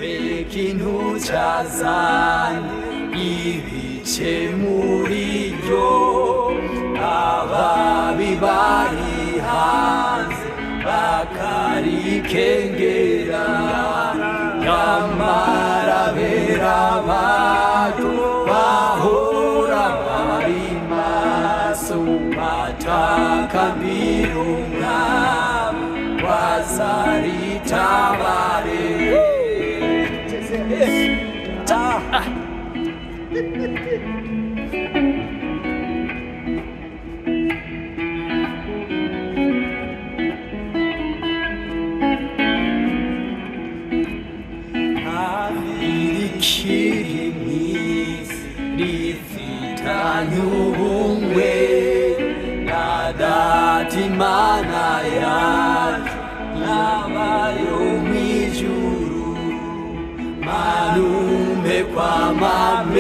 ikintu cyazanye ibice muri ryo, ababi bari hanze bakarikengera, nyamara bera bayo bahora bari maso, batakambira umwami wazaritabare. Irikiri mwisi rifitanye ubumwe na Data Imana yacu n'abayo mw'ijuru, manume kwamame